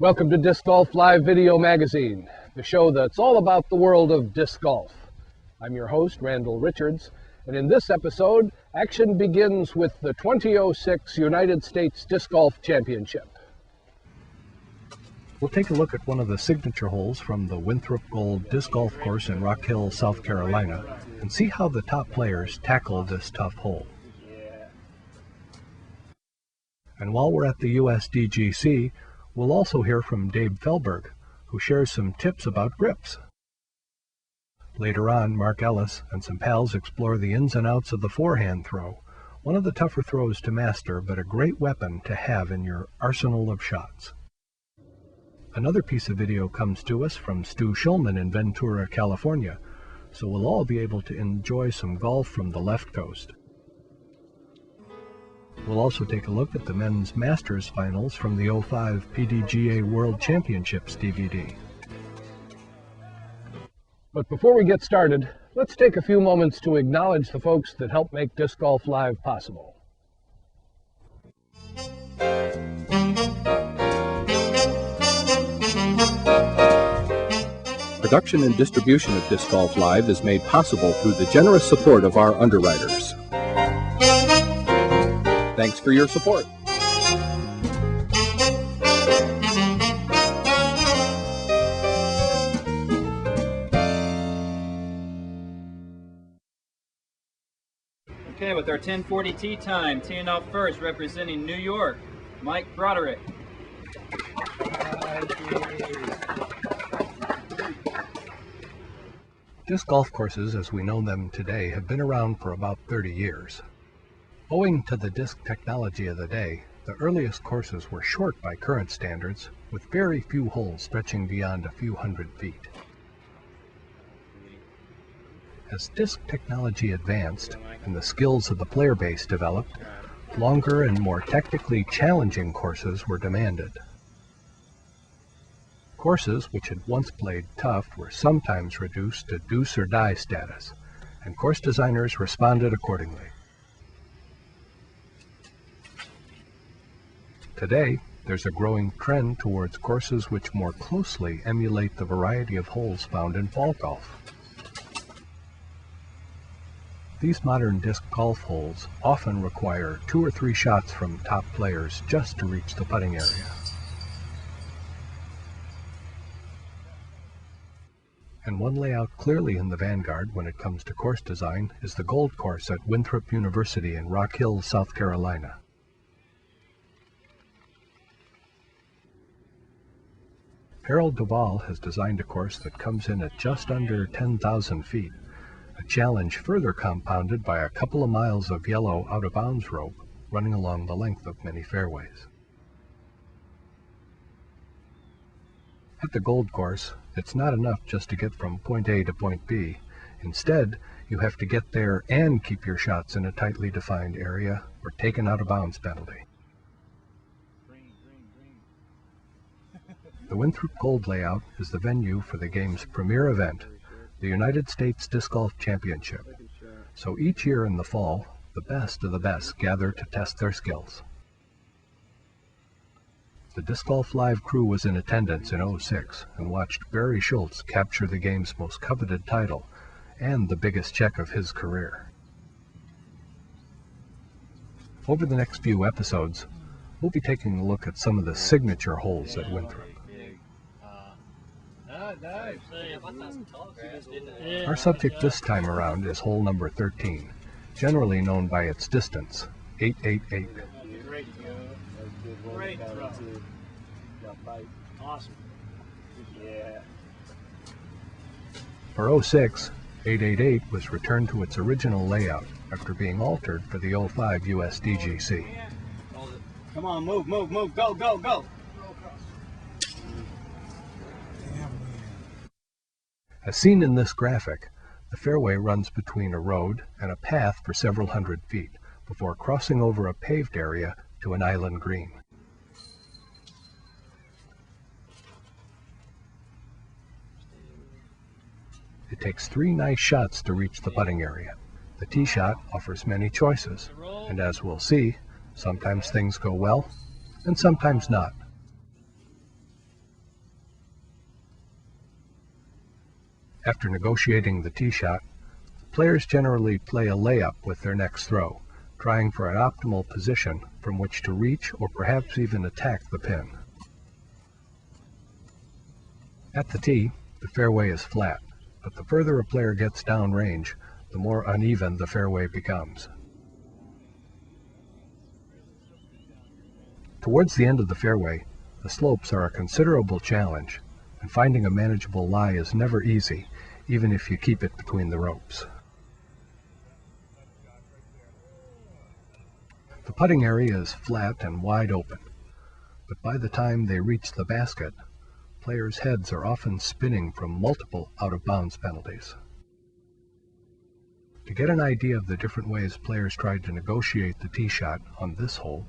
Welcome to Disc Golf Live Video Magazine, the show that's all about the world of disc golf. I'm your host, Randall Richards, and in this episode, action begins with the 2006 United States Disc Golf Championship. We'll take a look at one of the signature holes from the Winthrop Gold Disc Golf Course in Rock Hill, South Carolina, and see how the top players tackle this tough hole. And while we're at the USDGC, we'll also hear from Dave Felberg, who shares some tips about grips. Later on, Mark Ellis and some pals explore the ins and outs of the forehand throw, one of the tougher throws to master, but a great weapon to have in your arsenal of shots. Another piece of video comes to us from Stu Schulman in Ventura, California, so we'll all be able to enjoy some golf from the left coast. We'll also take a look at the men's Masters finals from the 05 PDGA World Championships DVD. But before we get started, let's take a few moments to acknowledge the folks that help make Disc Golf Live possible. Production and distribution of Disc Golf Live is made possible through the generous support of our underwriters. Thanks for your support. Okay, with our 10:40 tee time, teeing off first, representing New York, Mike Broderick. Disc golf courses as we know them today have been around for about 30 years. Owing to the disc technology of the day, the earliest courses were short by current standards, with very few holes stretching beyond a few hundred feet. As disc technology advanced and the skills of the player base developed, longer and more technically challenging courses were demanded. Courses which had once played tough were sometimes reduced to deuce or die status, and course designers responded accordingly. Today, there's a growing trend towards courses which more closely emulate the variety of holes found in ball golf. These modern disc golf holes often require 2 or 3 shots from top players just to reach the putting area. And one layout clearly in the vanguard when it comes to course design is the Gold Course at Winthrop University in Rock Hill, South Carolina. Harold Duvall has designed a course that comes in at just under 10,000 feet, a challenge further compounded by a couple of miles of yellow out-of-bounds rope running along the length of many fairways. At the Gold Course, it's not enough just to get from point A to point B. Instead, you have to get there and keep your shots in a tightly defined area or take an out-of-bounds penalty. The Winthrop Gold layout is the venue for the game's premier event, the United States Disc Golf Championship. So each year in the fall, the best of the best gather to test their skills. The Disc Golf Live crew was in attendance in '06 and watched Barry Schultz capture the game's most coveted title and the biggest check of his career. Over the next few episodes, we'll be taking a look at some of the signature holes at Winthrop. Our subject this time around is hole number 13, generally known by its distance, 888. Great throw. Awesome. Yeah. For '06, 888 was returned to its original layout after being altered for the '05 USDGC. Come on, move, move, move, go, go, go. As seen in this graphic, the fairway runs between a road and a path for several hundred feet before crossing over a paved area to an island green. It takes 3 nice shots to reach the putting area. The tee shot offers many choices, and as we'll see, sometimes things go well, and sometimes not. After negotiating the tee shot, players generally play a layup with their next throw, trying for an optimal position from which to reach or perhaps even attack the pin. At the tee, the fairway is flat, but the further a player gets downrange, the more uneven the fairway becomes. Towards the end of the fairway, the slopes are a considerable challenge, and finding a manageable lie is never easy, even if you keep it between the ropes. The putting area is flat and wide open, but by the time they reach the basket, players' heads are often spinning from multiple out-of-bounds penalties. To get an idea of the different ways players tried to negotiate the tee shot on this hole,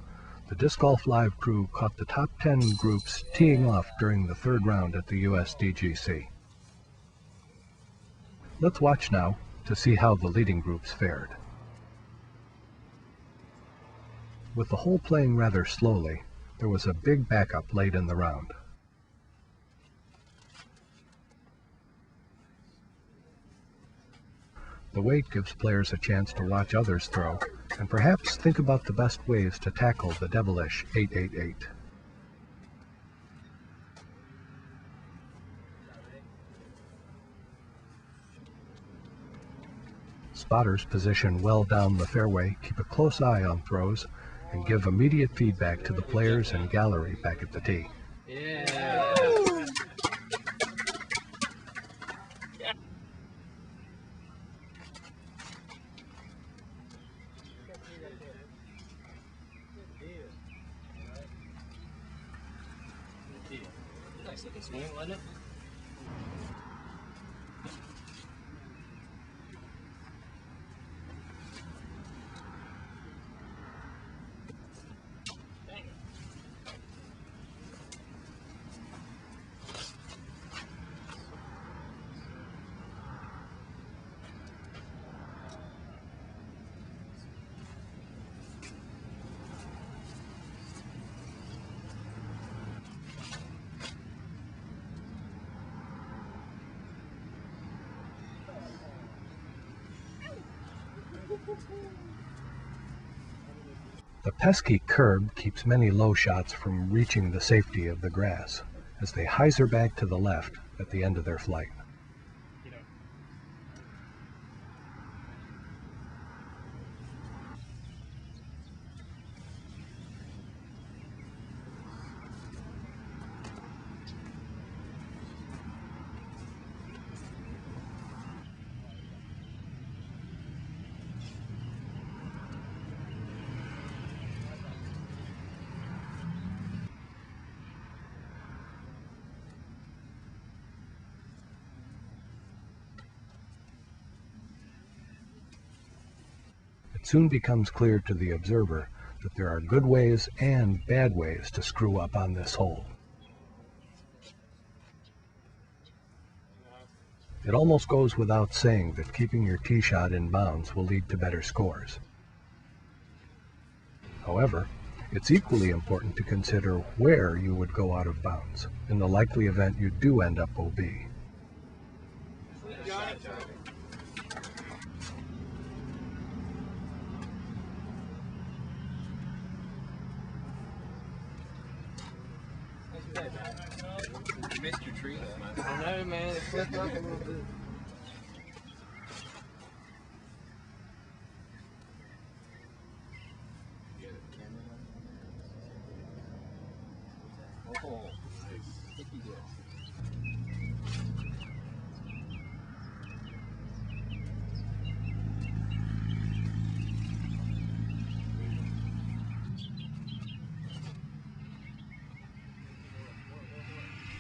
the Disc Golf Live crew caught the top 10 groups teeing off during the third round at the USDGC. Let's watch now to see how the leading groups fared. With the hole playing rather slowly, there was a big backup late in the round. The wait gives players a chance to watch others throw, and perhaps think about the best ways to tackle the devilish 888. Spotters position well down the fairway, keep a close eye on throws, and give immediate feedback to the players and gallery back at the tee. Nice looking swing, wasn't it? The pesky curb keeps many low shots from reaching the safety of the grass as they hyzer back to the left at the end of their flight. It soon becomes clear to the observer that there are good ways and bad ways to screw up on this hole. It almost goes without saying that keeping your tee shot in bounds will lead to better scores. However, it's equally important to consider where you would go out of bounds in the likely event you do end up OB. You missed your tree though. I know, man. It flipped up a little bit. Oh, nice. I think he did.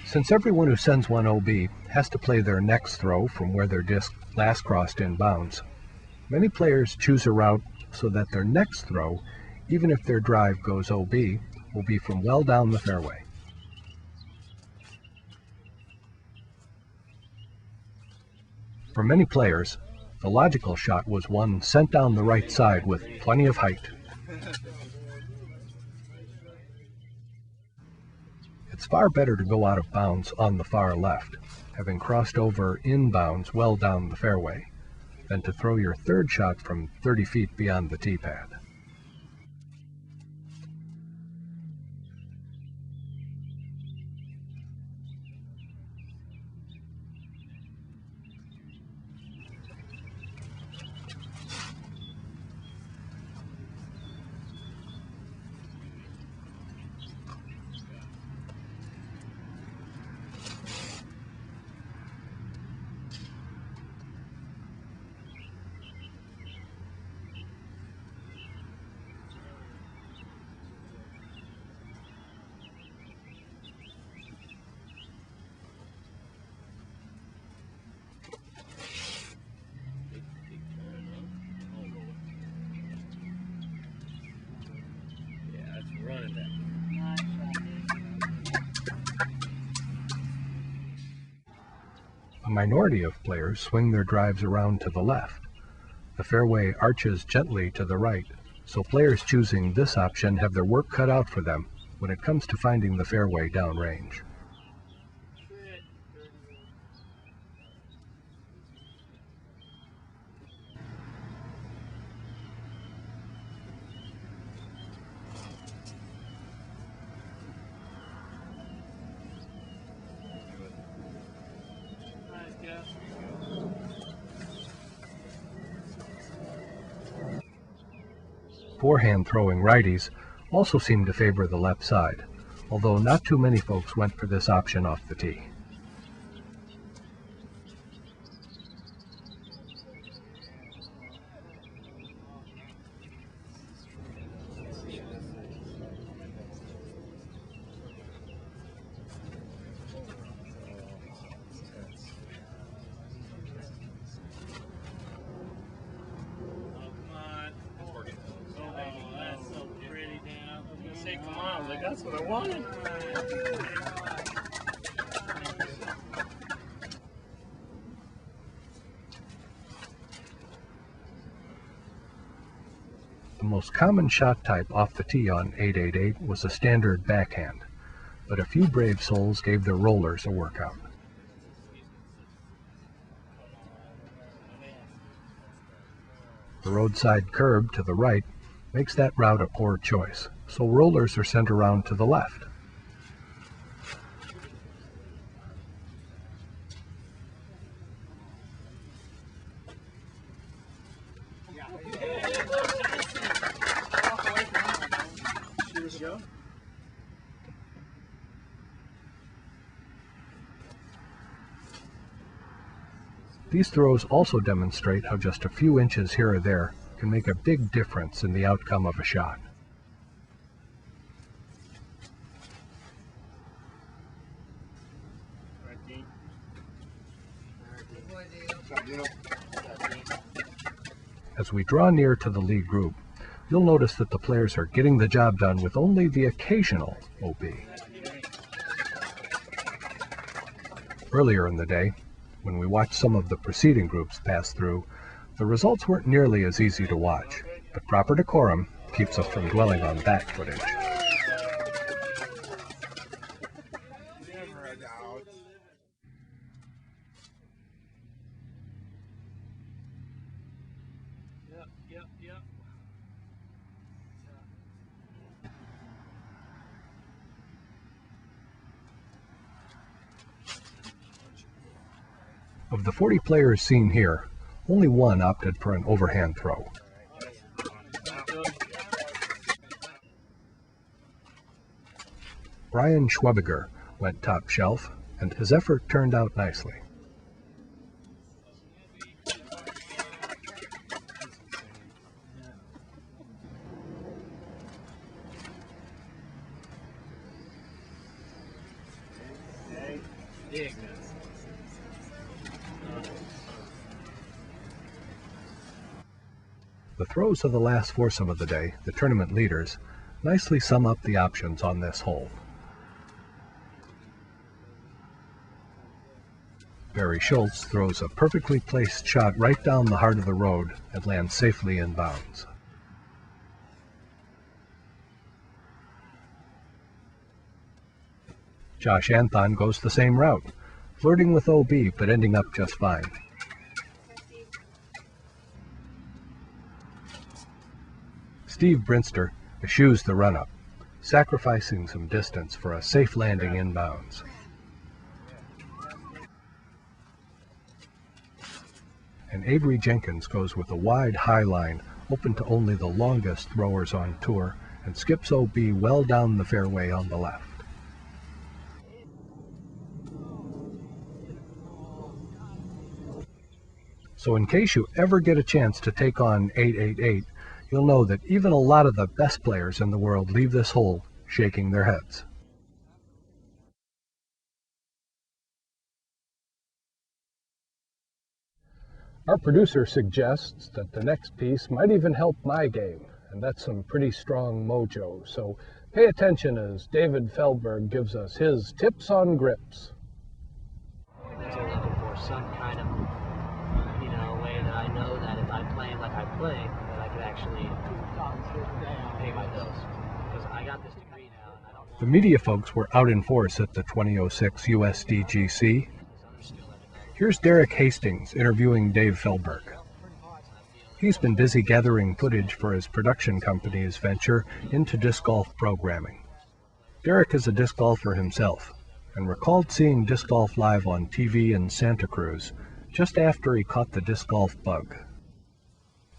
Since everyone who sends one OB has to play their next throw from where their disc last crossed in bounds, many players choose a route so that their next throw, even if their drive goes OB, will be from well down the fairway. For many players, the logical shot was one sent down the right side with plenty of height. It's far better to go out of bounds on the far left, having crossed over inbounds well down the fairway, then to throw your third shot from 30 feet beyond the tee pad. A minority of players swing their drives around to the left. The fairway arches gently to the right, so players choosing this option have their work cut out for them when it comes to finding the fairway downrange. Forehand throwing righties also seem to favor the left side, although not too many folks went for this option off the tee. Come on, like that's what I wanted. The most common shot type off the tee on 888 was a standard backhand, but a few brave souls gave their rollers a workout. The roadside curb to the right makes that route a poor choice, so rollers are sent around to the left. These throws also demonstrate how just a few inches here or there can make a big difference in the outcome of a shot. As we draw near to the lead group, you'll notice that the players are getting the job done with only the occasional OB. Earlier in the day, when we watched some of the preceding groups pass through, the results weren't nearly as easy to watch, but proper decorum keeps us from dwelling on that footage. Yep. Of the 40 players seen here, only one opted for an overhand throw. Brian Schwebiger went top shelf, and his effort turned out nicely. The throws of the last foursome of the day, the tournament leaders, nicely sum up the options on this hole. Barry Schultz throws a perfectly placed shot right down the heart of the road and lands safely in bounds. Josh Anthon goes the same route, flirting with OB but ending up just fine. Steve Brinster eschews the run-up, sacrificing some distance for a safe landing inbounds. And Avery Jenkins goes with a wide high line, open to only the longest throwers on tour, and skips OB well down the fairway on the left. So in case you ever get a chance to take on 888, you'll know that even a lot of the best players in the world leave this hole shaking their heads. Our producer suggests that the next piece might even help my game, and that's some pretty strong mojo, so pay attention as David Feldberg gives us his tips on grips. I'm looking for some kind of, way that I know that if I play like I play, that I could actually pay my bills. Because I got this degree now, and I don't know. The media folks were out in force at the 2006 USDGC. Here's Derek Hastings interviewing Dave Feldberg. He's been busy gathering footage for his production company's venture into disc golf programming. Derek is a disc golfer himself and recalled seeing disc golf live on TV in Santa Cruz just after he caught the disc golf bug.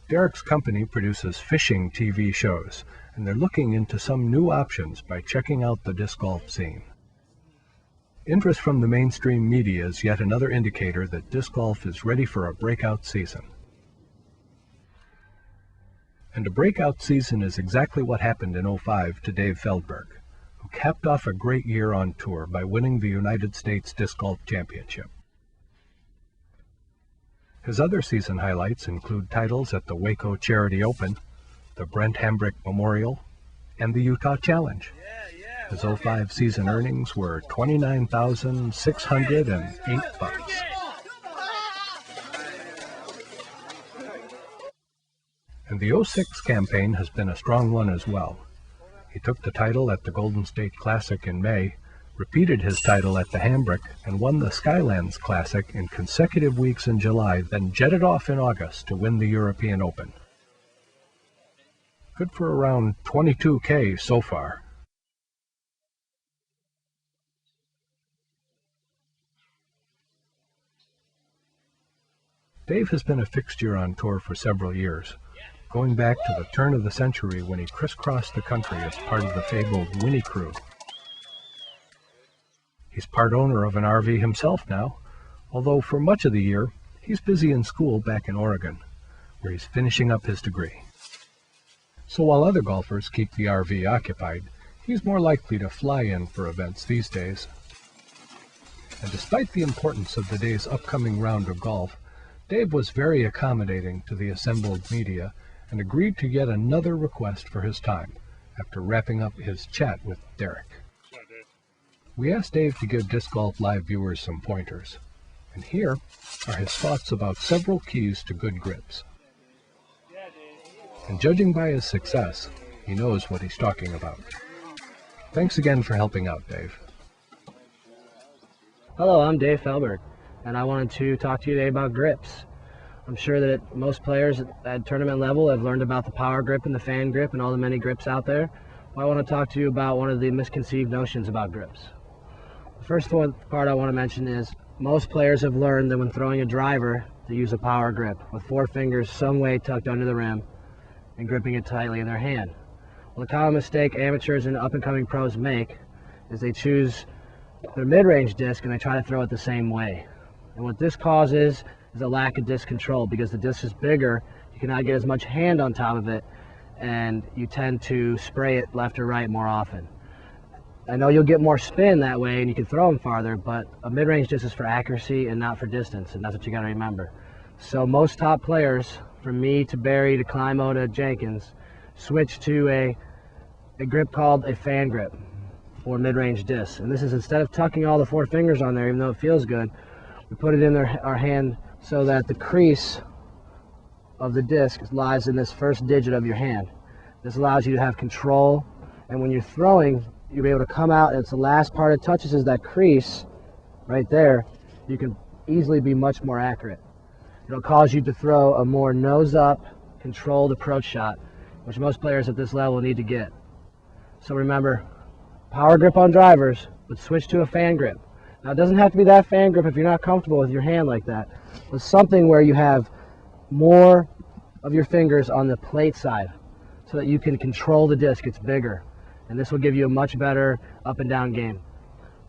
Derek's company produces fishing TV shows, and they're looking into some new options by checking out the disc golf scene. Interest from the mainstream media is yet another indicator that disc golf is ready for a breakout season. And a breakout season is exactly what happened in '05 to Dave Feldberg, who capped off a great year on tour by winning the United States Disc Golf Championship. His other season highlights include titles at the Waco Charity Open, the Brent Hambrick Memorial, and the Utah Challenge. His '05 season earnings were $29,608. And the '06 campaign has been a strong one as well. He took the title at the Golden State Classic in May, repeated his title at the Hambrick, and won the Skylands Classic in consecutive weeks in July, then jetted off in August to win the European Open. Good for around $22K so far. Dave has been a fixture on tour for several years, going back to the turn of the century when he crisscrossed the country as part of the fabled Winnie crew. He's part owner of an RV himself now, although for much of the year, he's busy in school back in Oregon, where he's finishing up his degree. So while other golfers keep the RV occupied, he's more likely to fly in for events these days. And despite the importance of the day's upcoming round of golf, Dave was very accommodating to the assembled media and agreed to yet another request for his time after wrapping up his chat with Derek. We asked Dave to give Disc Golf Live viewers some pointers, and here are his thoughts about several keys to good grips. And judging by his success, he knows what he's talking about. Thanks again for helping out, Dave. Hello, I'm Dave Feldberg, and I wanted to talk to you today about grips. I'm sure that most players at tournament level have learned about the power grip and the fan grip and all the many grips out there. Well, I want to talk to you about one of the misconceived notions about grips. The first part I want to mention is most players have learned that when throwing a driver to use a power grip with 4 fingers some way tucked under the rim and gripping it tightly in their hand. Well, the common mistake amateurs and up-and-coming pros make is they choose their mid-range disc and they try to throw it the same way. And what this causes is a lack of disc control, because the disc is bigger, you cannot get as much hand on top of it, and you tend to spray it left or right more often. I know you'll get more spin that way and you can throw them farther, but a mid-range disc is for accuracy and not for distance, and that's what you got to remember. So most top players, from me to Barry to Climo to Jenkins, switch to a grip called a fan grip for mid-range discs. And this is, instead of tucking all the 4 fingers on there, even though it feels good, we put it in our hand so that the crease of the disc lies in this first digit of your hand. This allows you to have control, and when you're throwing, you'll be able to come out, and it's the last part it touches is that crease right there, you can easily be much more accurate. It'll cause you to throw a more nose-up, controlled approach shot, which most players at this level need to get. So remember, power grip on drivers, but switch to a fan grip. Now, it doesn't have to be that fan grip if you're not comfortable with your hand like that, but something where you have more of your fingers on the plate side so that you can control the disc. It's bigger, and this will give you a much better up and down game.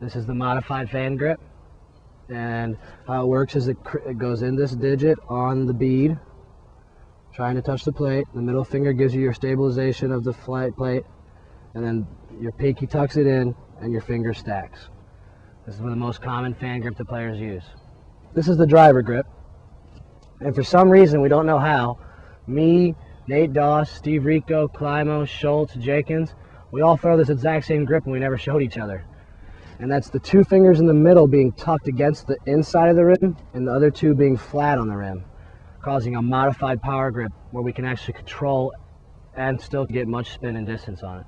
This is the modified fan grip, and how it works is it goes in this digit on the bead, trying to touch the plate. The middle finger gives you your stabilization of the flight plate, and then your pinky tucks it in and your finger stacks. This is one of the most common fan grip that players use. This is the driver grip, and for some reason, we don't know how, me, Nate Doss, Steve Rico, Climo, Schultz, Jenkins, we all throw this exact same grip and we never showed each other. And that's the two fingers in the middle being tucked against the inside of the rim and the other two being flat on the rim, causing a modified power grip where we can actually control and still get much spin and distance on it.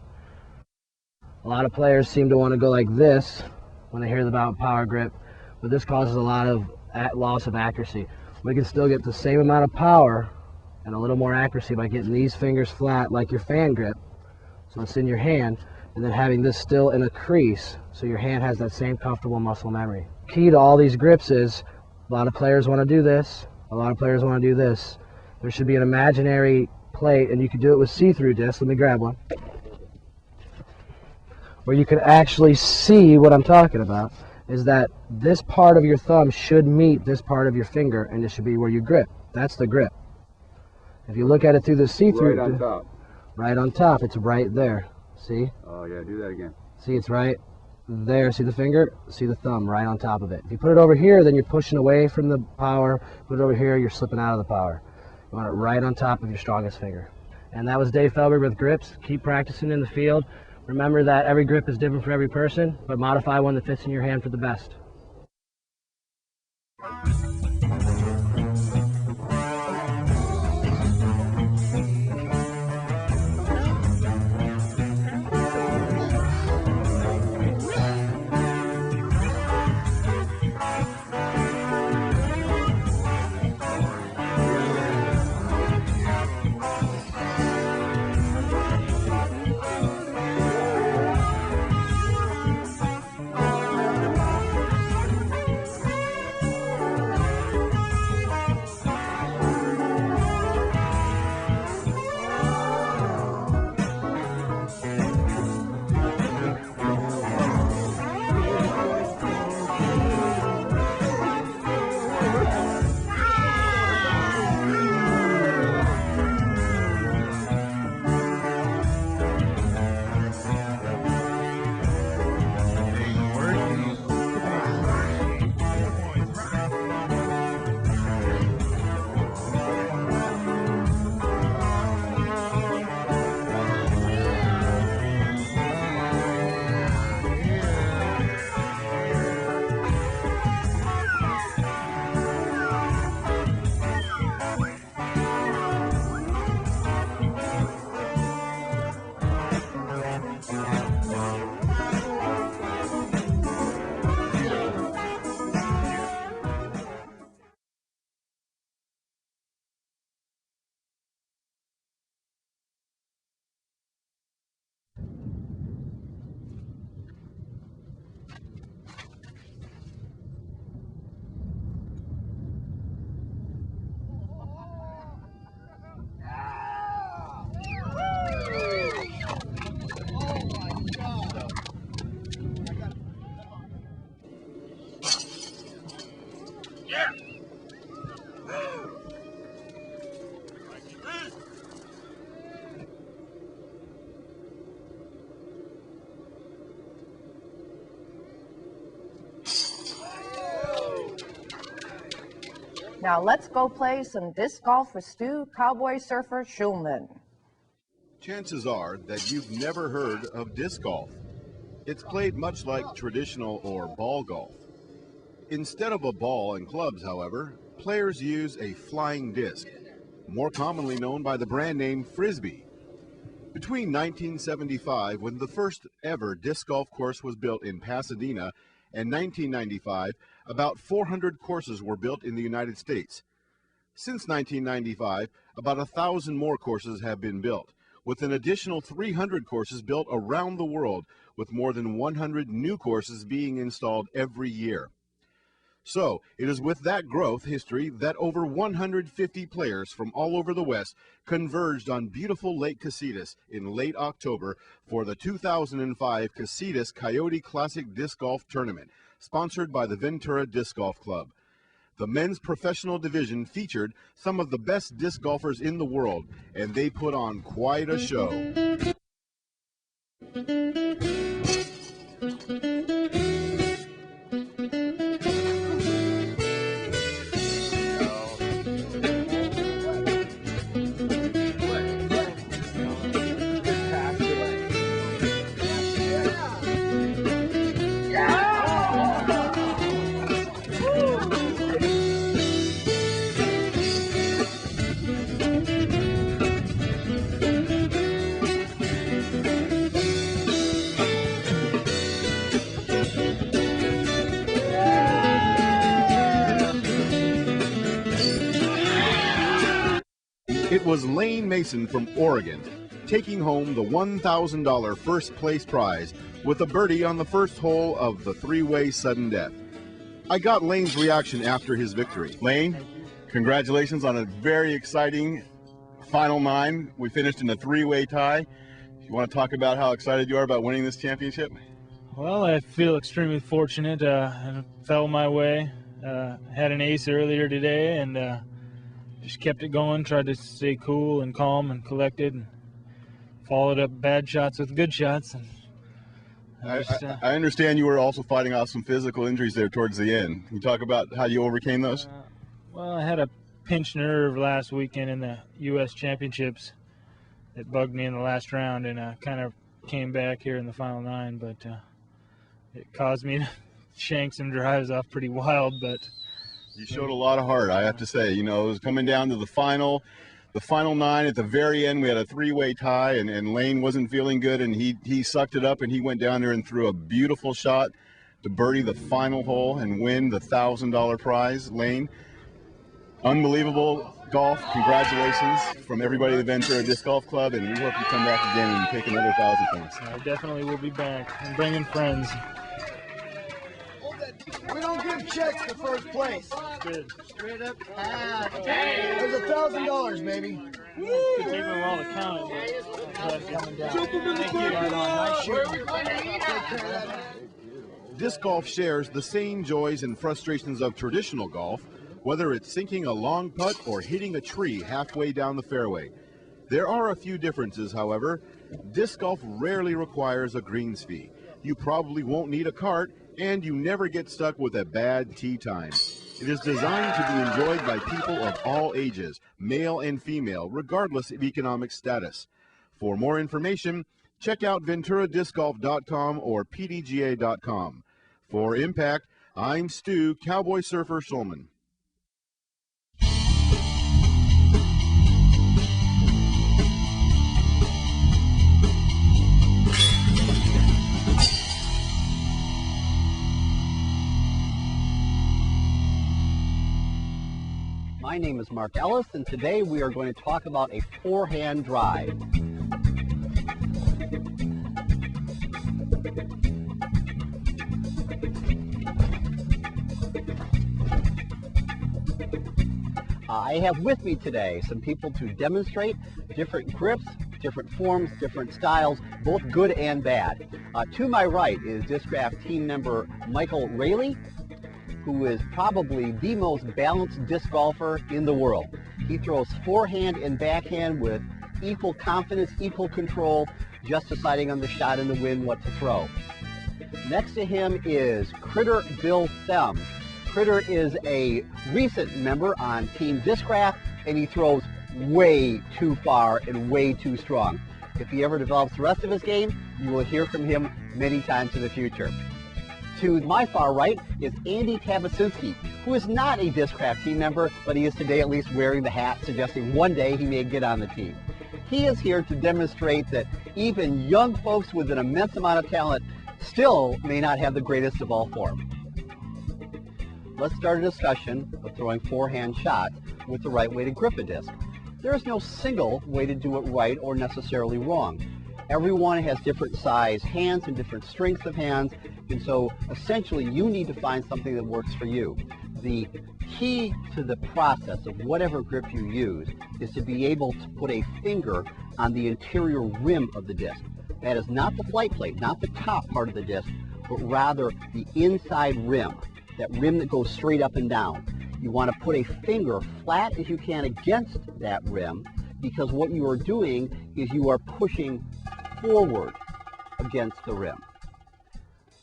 A lot of players seem to want to go like this when they hear about power grip, but this causes a lot of loss of accuracy. We can still get the same amount of power and a little more accuracy by getting these fingers flat like your fan grip, so it's in your hand, and then having this still in a crease so your hand has that same comfortable muscle memory. Key to all these grips is a lot of players want to do this, a lot of players want to do this. There should be an imaginary plate, and you can do it with see-through discs. Let me grab one. Where you can actually see what I'm talking about is that this part of your thumb should meet this part of your finger, and it should be where you grip. That's the grip. If you look at it through the see-through, right on top. Right on top, it's right there. See? Oh yeah, do that again. See, it's right there. See the finger? See the thumb right on top of it. If you put it over here, then you're pushing away from the power. Put it over here, you're slipping out of the power. You want it right on top of your strongest finger. And that was Dave Felberg with grips. Keep practicing in the field. Remember that every grip is different for every person, but modify one that fits in your hand for the best. Now let's go play some disc golf with Stu Cowboy Surfer Schulman. Chances are that you've never heard of disc golf. It's played much like traditional or ball golf. Instead of a ball and clubs, however, players use a flying disc, more commonly known by the brand name Frisbee. Between 1975, when the first ever disc golf course was built in Pasadena, and 1995, about 400 courses were built in the United States. Since 1995, about 1,000 more courses have been built, with an additional 300 courses built around the world, with more than 100 new courses being installed every year. So, it is with that growth history that over 150 players from all over the West converged on beautiful Lake Casitas in late October for the 2005 Casitas Coyote Classic Disc Golf Tournament, sponsored by the Ventura Disc Golf Club. The men's professional division featured some of the best disc golfers in the world, and they put on quite a show. It was Lane Mason from Oregon, taking home the $1,000 first place prize with a birdie on the first hole of the three-way sudden death. I got Lane's reaction after his victory. Lane, congratulations on a very exciting final nine. We finished in a three-way tie. You want to talk about how excited you are about winning this championship? Well, I feel extremely fortunate. It fell my way. Had an ace earlier today, and just kept it going, tried to stay cool and calm and collected, and followed up bad shots with good shots. And I understand you were also fighting off some physical injuries there towards the end. Can you talk about how you overcame those? Well, I had a pinched nerve last weekend in the U.S. Championships that bugged me in the last round, and I kind of came back here in the final nine, but it caused me to shank some drives off pretty wild. But you showed a lot of heart, I have to say. You know, it was coming down to the final nine. At the very end, we had a three-way tie, and Lane wasn't feeling good, and he sucked it up, and he went down there and threw a beautiful shot to birdie the final hole and win the $1,000 prize. Lane, unbelievable golf. Congratulations from everybody at the Ventura Disc Golf Club, and we hope you come back again and take another 1,000 points. I definitely will be back and bringing friends. We don't give checks for first place. Good. Straight up. There's $1,000, baby. It took me a while to count it, but coming down. Disc golf shares the same joys and frustrations of traditional golf, whether it's sinking a long putt or hitting a tree halfway down the fairway. There are a few differences, however. Disc golf rarely requires a greens fee. You probably won't need a cart, and you never get stuck with a bad tee time. It is designed to be enjoyed by people of all ages, male and female, regardless of economic status. For more information, check out venturadiscgolf.com or pdga.com. For Impact, I'm Stu, Cowboy Surfer Schulman. My name is Mark Ellis, and today we are going to talk about a forehand drive. I have with me today some people to demonstrate different grips, different forms, different styles, both good and bad. To my right is Discraft team member Michael Rayleigh, who is probably the most balanced disc golfer in the world. He throws forehand and backhand with equal confidence, equal control, just deciding on the shot and the wind what to throw. Next to him is Critter Bill Them. Critter is a recent member on Team Discraft, and he throws way too far and way too strong. If he ever develops the rest of his game, you will hear from him many times in the future. To my far right is Andy Tabasinski, who is not a Discraft team member, but he is today at least wearing the hat, suggesting one day he may get on the team. He is here to demonstrate that even young folks with an immense amount of talent still may not have the greatest of all form. Let's start a discussion of throwing forehand shots with the right way to grip a disc. There is no single way to do it right or necessarily wrong. Everyone has different size hands and different strengths of hands, and so essentially you need to find something that works for you. The key to the process of whatever grip you use is to be able to put a finger on the interior rim of the disc. That is not the flight plate, not the top part of the disc, but rather the inside rim, that rim that goes straight up and down. You want to put a finger flat as you can against that rim, because what you are doing is you are pushing forward against the rim.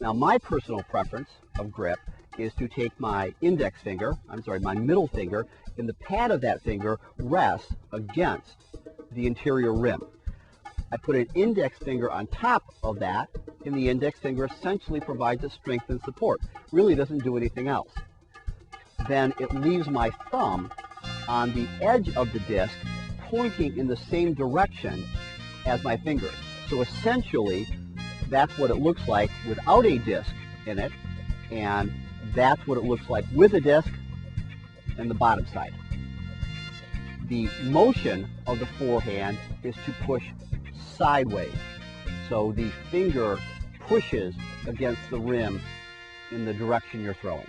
Now, my personal preference of grip is to take my my middle finger, and the pad of that finger rests against the interior rim. I put an index finger on top of that, and the index finger essentially provides the strength and support. Really doesn't do anything else. Then it leaves my thumb on the edge of the disc, pointing in the same direction as my fingers. So essentially, that's what it looks like without a disc in it, and that's what it looks like with a disc and the bottom side. The motion of the forehand is to push sideways. So the finger pushes against the rim in the direction you're throwing.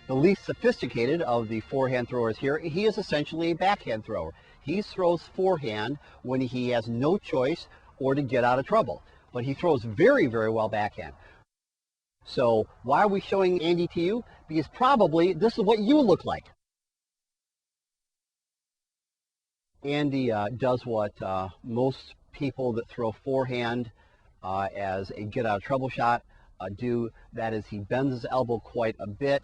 The least sophisticated of the forehand throwers here, he is essentially a backhand thrower. He throws forehand when he has no choice or to get out of trouble. But he throws very, very well backhand. So why are we showing Andy to you? Because probably this is what you look like. Andy does what most people that throw forehand as a get out of trouble shot do. That is, he bends his elbow quite a bit.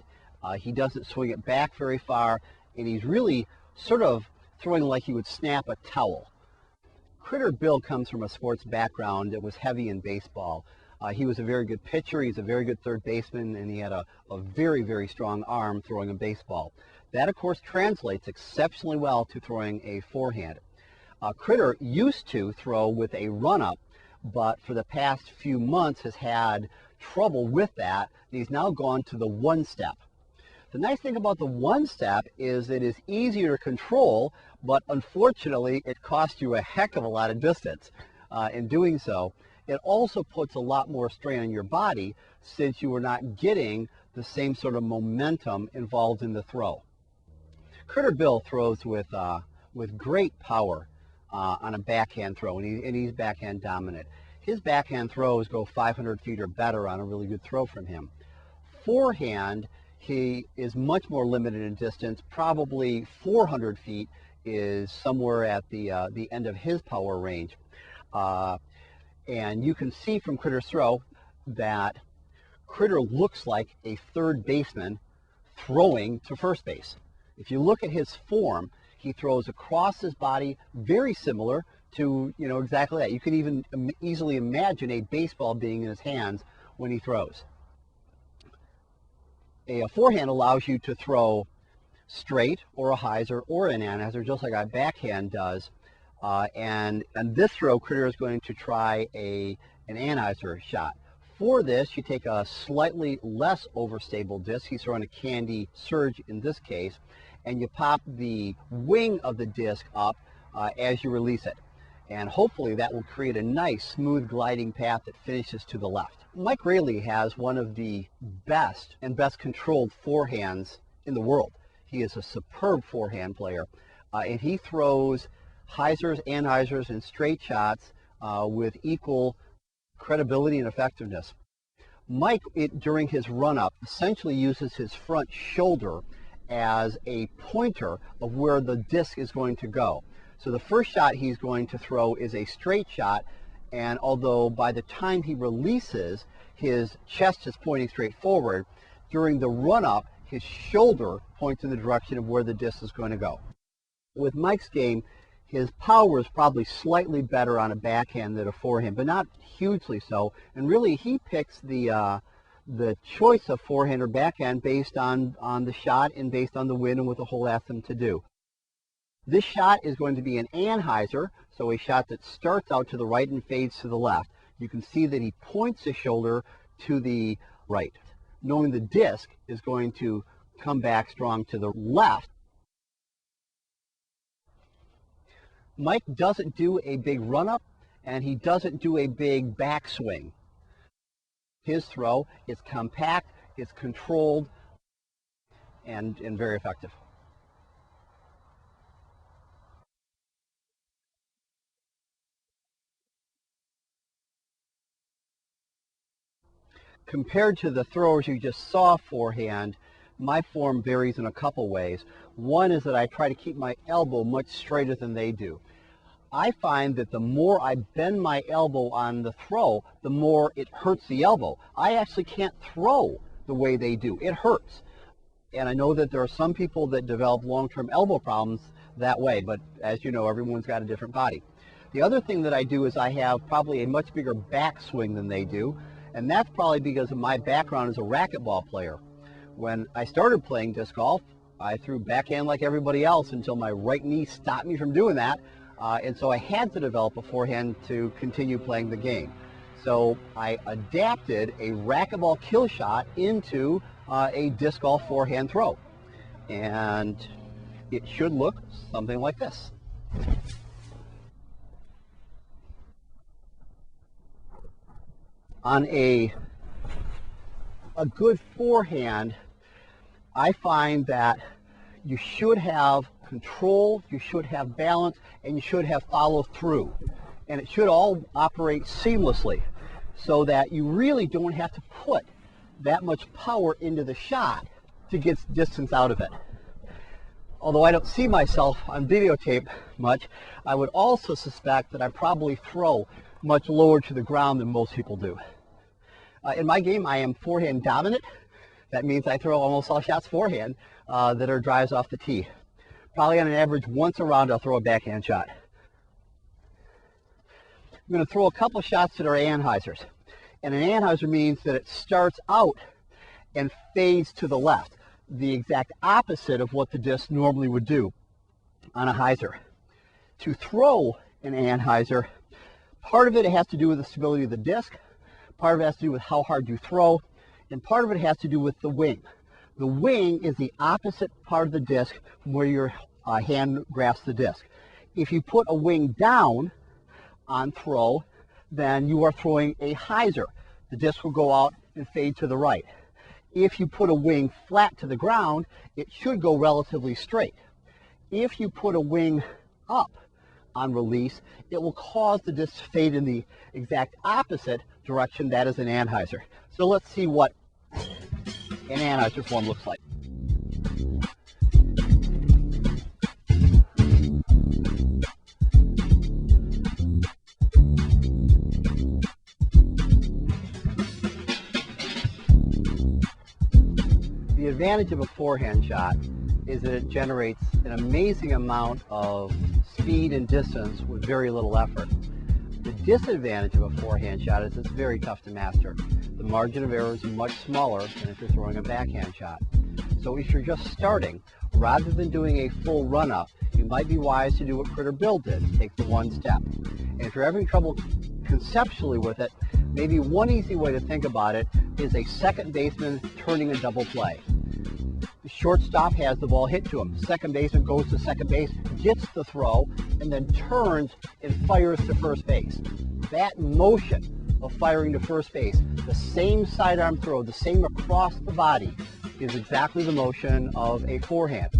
He doesn't swing it back very far, and he's really sort of throwing like he would snap a towel. Critter Bill comes from a sports background that was heavy in baseball. He was a very good pitcher, he's a very good third baseman, and he had a very, very strong arm throwing a baseball. That, of course, translates exceptionally well to throwing a forehand. Critter used to throw with a run-up, but for the past few months has had trouble with that. He's now gone to the one-step. The nice thing about the one-step is it is easier to control, but unfortunately it costs you a heck of a lot of distance in doing so. It also puts a lot more strain on your body since you are not getting the same sort of momentum involved in the throw. Critter Bill throws with great power on a backhand throw, and he's backhand dominant. His backhand throws go 500 feet or better on a really good throw from him. Forehand, he is much more limited in distance. Probably 400 feet is somewhere at the end of his power range. And you can see from Critter's throw that Critter looks like a third baseman throwing to first base. If you look at his form, he throws across his body, very similar to, exactly that. You can even easily imagine a baseball being in his hands when he throws. A forehand allows you to throw straight or a hyzer or an anhyzer, just like a backhand does. And this throw, Critter is going to try an anhyzer shot. For this, you take a slightly less overstable disc. He's throwing a candy surge in this case, and you pop the wing of the disc up as you release it. And hopefully that will create a nice, smooth gliding path that finishes to the left. Mike Raley has one of the best and best controlled forehands in the world. He is a superb forehand player, and he throws hyzers, anhyzers, and straight shots with equal credibility and effectiveness. Mike, during his run-up, essentially uses his front shoulder as a pointer of where the disc is going to go. So the first shot he's going to throw is a straight shot, and although by the time he releases, his chest is pointing straight forward, during the run-up, his shoulder points in the direction of where the disc is going to go. With Mike's game, his power is probably slightly better on a backhand than a forehand, but not hugely so. And really, he picks the choice of forehand or backhand based on the shot and based on the wind and what the hole asks him to do. This shot is going to be an anhyzer, so a shot that starts out to the right and fades to the left. You can see that he points his shoulder to the right, knowing the disc is going to come back strong to the left. Mike doesn't do a big run-up, and he doesn't do a big backswing. His throw is compact, it's controlled, and very effective. Compared to the throwers you just saw forehand, my form varies in a couple ways. One is that I try to keep my elbow much straighter than they do. I find that the more I bend my elbow on the throw, the more it hurts the elbow. I actually can't throw the way they do. It hurts. And I know that there are some people that develop long-term elbow problems that way, but as you know, everyone's got a different body. The other thing that I do is I have probably a much bigger backswing than they do, and that's probably because of my background as a racquetball player. When I started playing disc golf, I threw backhand like everybody else until my right knee stopped me from doing that, and so I had to develop a forehand to continue playing the game. So I adapted a racquetball kill shot into a disc golf forehand throw, and it should look something like this. On a good forehand, I find that you should have control, you should have balance, and you should have follow through. And it should all operate seamlessly so that you really don't have to put that much power into the shot to get distance out of it. Although I don't see myself on videotape much, I would also suspect that I probably throw much lower to the ground than most people do. In my game, I am forehand dominant. That means I throw almost all shots forehand that are drives off the tee. Probably on an average once a round I'll throw a backhand shot. I'm going to throw a couple shots that are anhyzers. And an anhyzer means that it starts out and fades to the left, the exact opposite of what the disc normally would do on a hyzer. To throw an anhyzer, part of it has to do with the stability of the disc, part of it has to do with how hard you throw, and part of it has to do with the wing. The wing is the opposite part of the disc from where your hand grasps the disc. If you put a wing down on throw, then you are throwing a hyzer. The disc will go out and fade to the right. If you put a wing flat to the ground, it should go relatively straight. If you put a wing up on release, it will cause the disc to fade in the exact opposite direction. That is an anhyzer. So let's see what an anhyzer form looks like. The advantage of a forehand shot is that it generates an amazing amount of speed and distance with very little effort. The disadvantage of a forehand shot is it's very tough to master. The margin of error is much smaller than if you're throwing a backhand shot. So if you're just starting, rather than doing a full run-up, you might be wise to do what Critter Bill did, take the one step. And if you're having trouble conceptually with it, maybe one easy way to think about it is a second baseman turning a double play. The shortstop has the ball hit to him. Second baseman goes to second base, gets the throw, and then turns and fires to first base. That motion of firing to first base, the same sidearm throw, the same across the body, is exactly the motion of a forehand.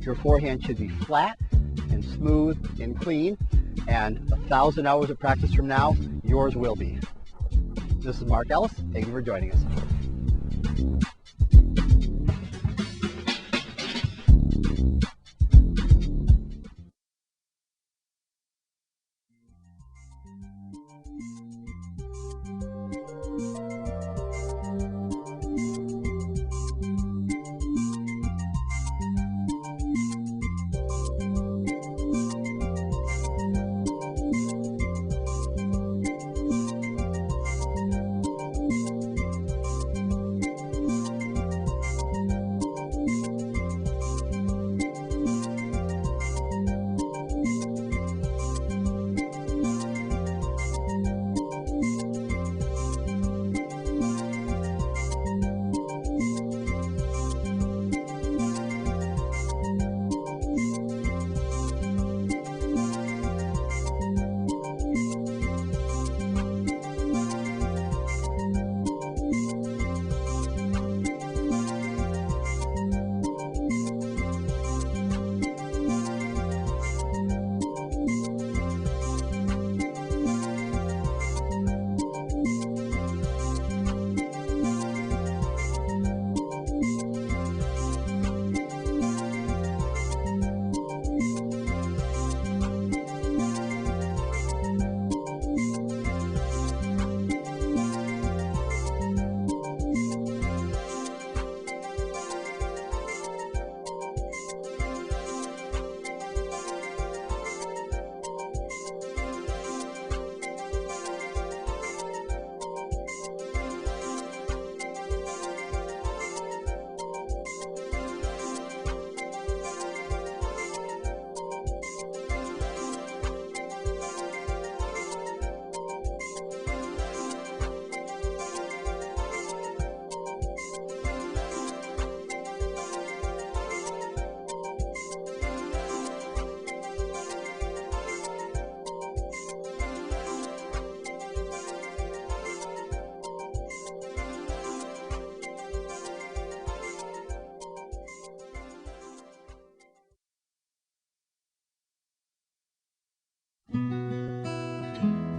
Your forehand should be flat and smooth and clean, and 1,000 hours of practice from now, yours will be. This is Mark Ellis. Thank you for joining us.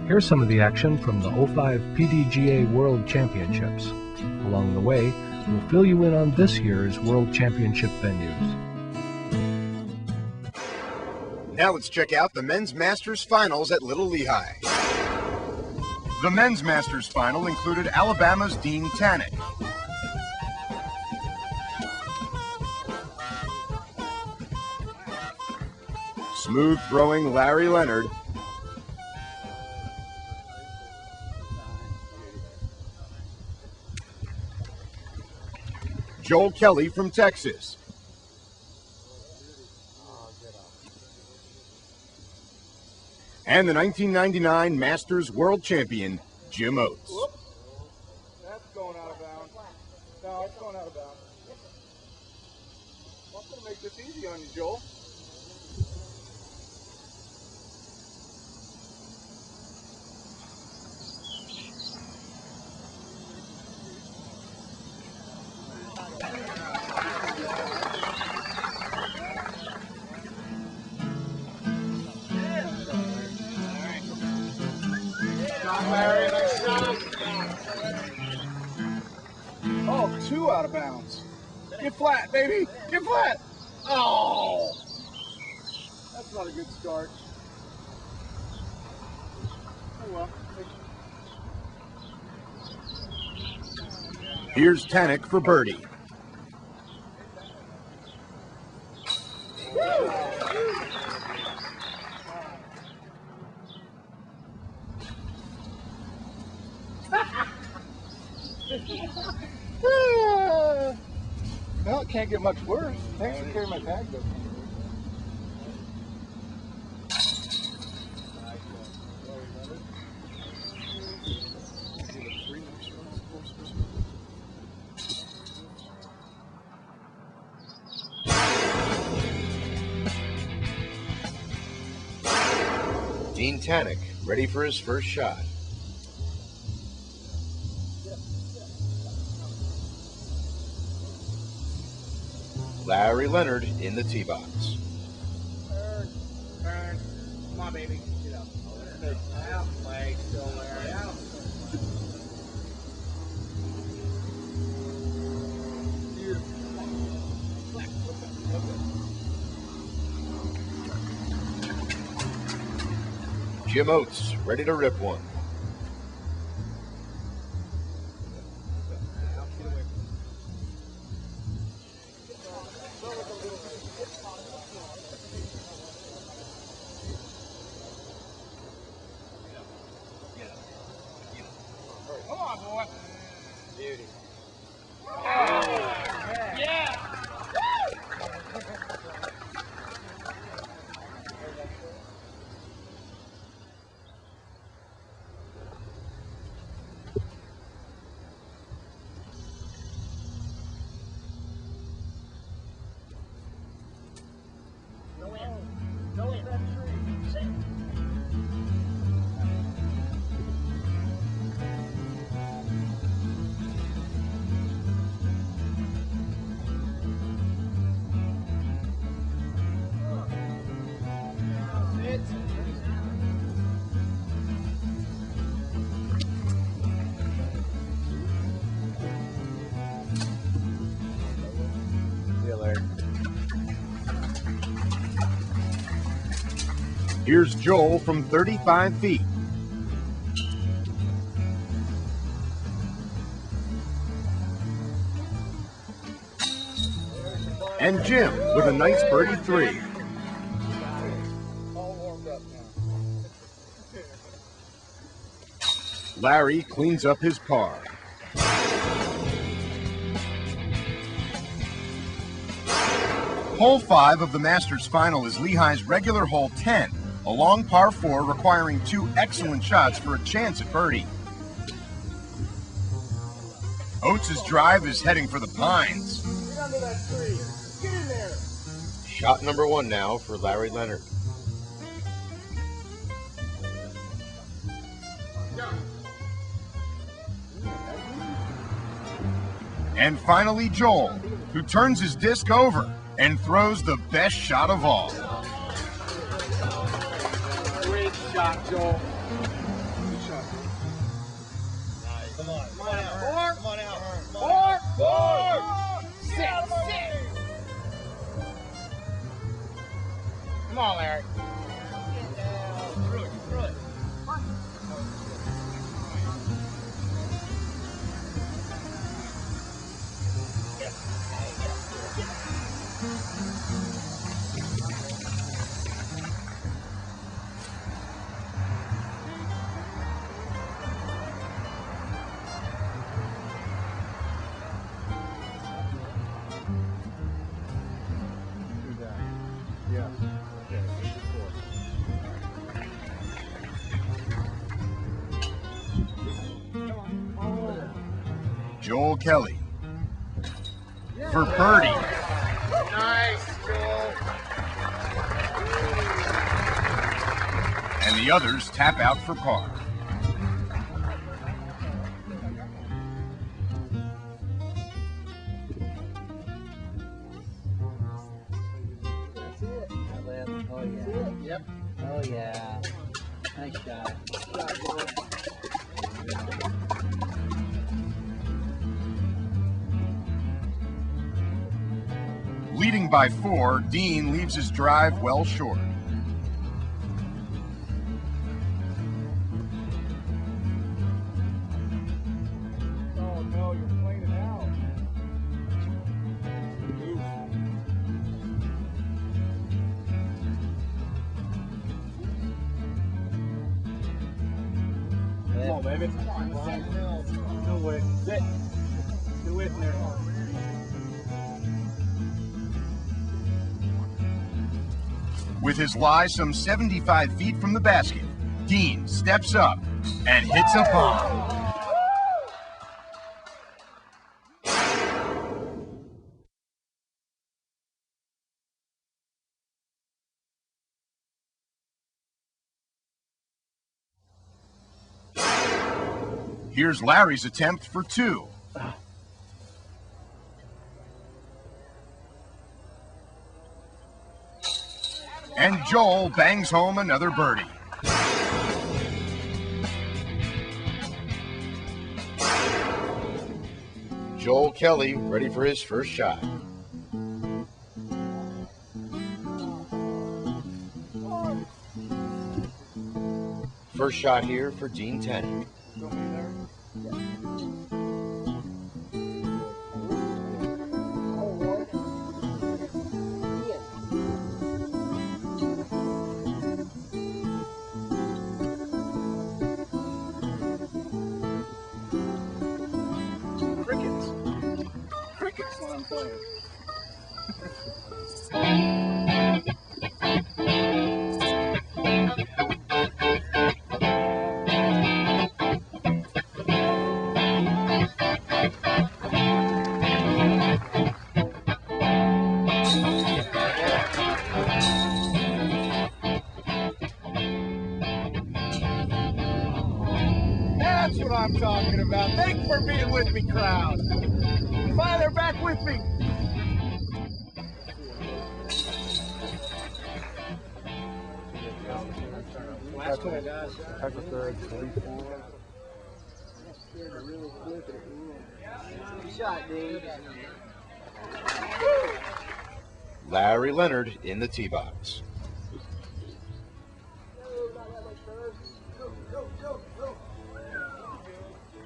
Here's some of the action from the 05 PDGA World Championships. Along the way, we'll fill you in on this year's World Championship venues. Now let's check out the Men's Masters Finals at Little Lehigh. The Men's Masters Final included Alabama's Dean Tannick, smooth-throwing Larry Leonard, Joel Kelly from Texas, and the 1999 Masters World Champion, Jim Oates. Whoops. That's going out of bounds. No, it's going out of bounds. I'm going to make this easy on you, Joel. Larry, nice shot. Oh, 2 out of bounds. Get flat, baby. Get flat. Oh, that's not a good start. Oh well. Here's Tannick for birdie. Well, it can't get much worse. Thanks for carrying my bag, though. Dean Tannick, ready for his first shot. Larry Leonard in the tee box. Turn. Come on, baby. Get up. Out. Leg still, Larry. Out. Jim Oates, ready to rip one. Come on, boy. Beauty. Go in. Sit. Here's Joel from 35 feet. And Jim with a nice birdie 3. All warmed up now. Larry cleans up his par. Hole 5 of the Masters Final is Lehigh's regular hole 10, a long par 4 requiring 2 excellent shots for a chance at birdie. Oates' drive is heading for the pines. Get under that tree. Get in there. Shot number 1 now for Larry Leonard. And finally Joel, who turns his disc over and throws the best shot of all. Great shot, Joel. Come on. Come on out. Come on out. Four. Sit. Come on, Larry. Through it. Joel Kelly for birdie. Nice, Joel. And the others tap out for par. Oh yeah. Yep. Oh yeah. Nice shot. Leading by 4, Dean leaves his drive well short. Oh no, you're playing it out. Come on, baby. Come on. No way. Sit. Get away from there. With his lie some 75 feet from the basket, Dean steps up and hits a bomb. Here's Larry's attempt for 2. And Joel bangs home another birdie. Joel Kelly ready for his first shot. First shot here for Dean Tenney. Crickets when I'm playing. That's what I'm talking about. Thanks for being with me, crowd. Finally, they're back with me. Last one, guys. Back for third, 24. Good shot, dude. Larry Leonard in the tee box.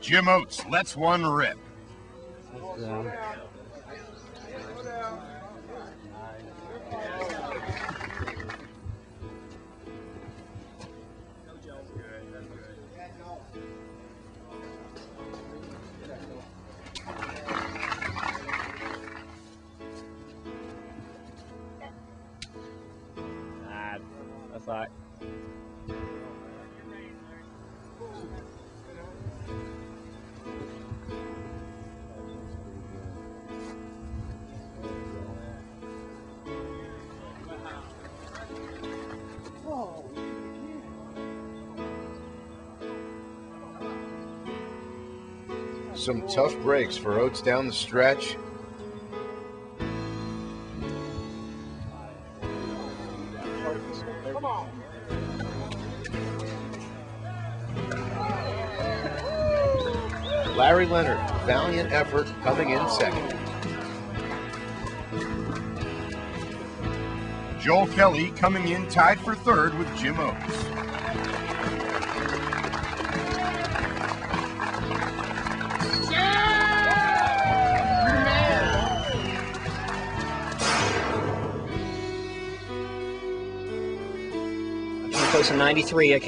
Jim Oates lets one rip. That's all right. Some tough breaks for Oates down the stretch. Come on. Larry Leonard, valiant effort, coming in second. Joel Kelly coming in tied for third with Jim Oates. Close in '93, I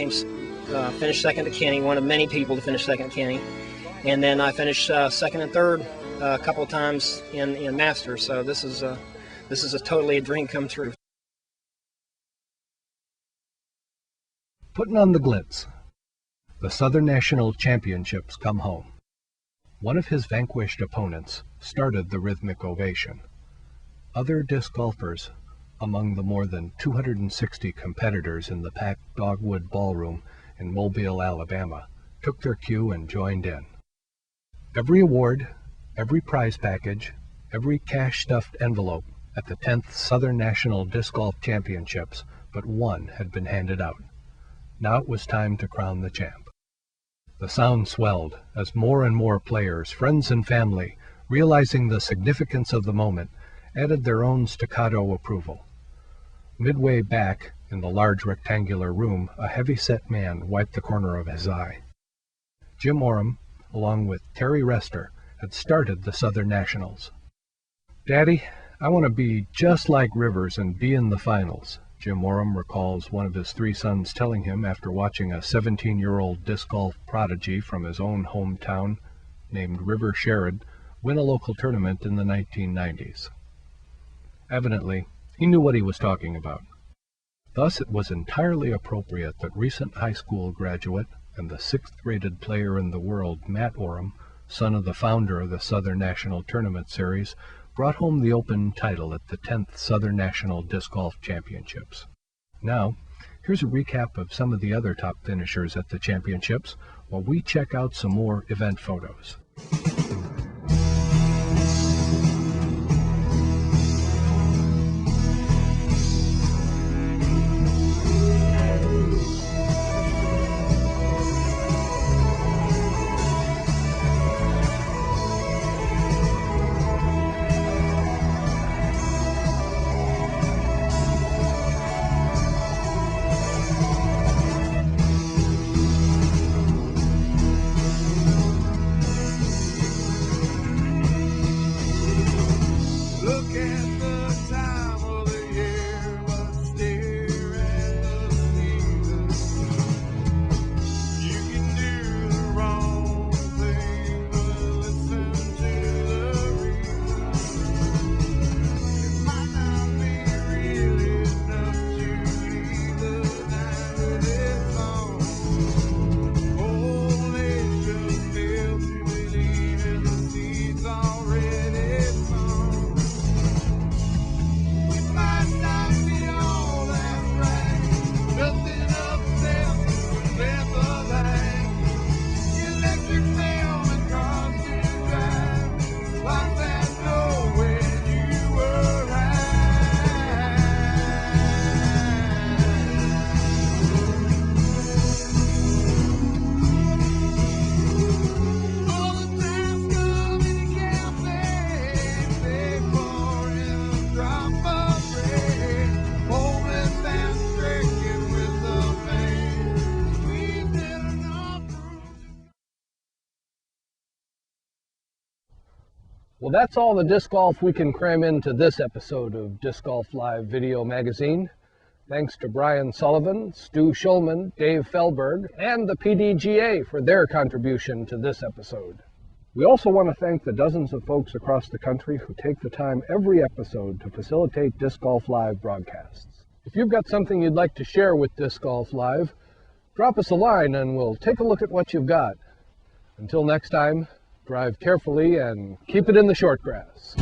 finished second to Kenny, one of many people to finish second to Kenny, and then I finished second and third a couple of times in Masters. So this is totally a dream come true. Putting on the glitz. The Southern National Championships come home. One of his vanquished opponents started the rhythmic ovation. Other disc golfers, among the more than 260 competitors in the packed Dogwood Ballroom in Mobile, Alabama, took their cue and joined in. Every award, every prize package, every cash-stuffed envelope at the 10th Southern National Disc Golf Championships but one had been handed out. Now it was time to crown the champ. The sound swelled as more and more players, friends and family, realizing the significance of the moment, added their own staccato approval. Midway back in the large rectangular room, a heavy-set man wiped the corner of his eye. Jim Oram, along with Terry Rester, had started the Southern Nationals. "Daddy, I want to be just like Rivers and be in the finals," Jim Oram recalls one of his three sons telling him after watching a 17-year-old disc golf prodigy from his own hometown named River Sherrod win a local tournament in the 1990s. Evidently, he knew what he was talking about. Thus, it was entirely appropriate that recent high school graduate and the 6th-rated player in the world, Matt Oram, son of the founder of the Southern National Tournament Series, brought home the Open title at the 10th Southern National Disc Golf Championships. Now, here's a recap of some of the other top finishers at the championships while we check out some more event photos. Well, that's all the disc golf we can cram into this episode of Disc Golf Live Video Magazine. Thanks to Brian Sullivan, Stu Schulman, Dave Fehlberg, and the PDGA for their contribution to this episode. We also want to thank the dozens of folks across the country who take the time every episode to facilitate Disc Golf Live broadcasts. If you've got something you'd like to share with Disc Golf Live, drop us a line and we'll take a look at what you've got. Until next time, drive carefully and keep it in the short grass.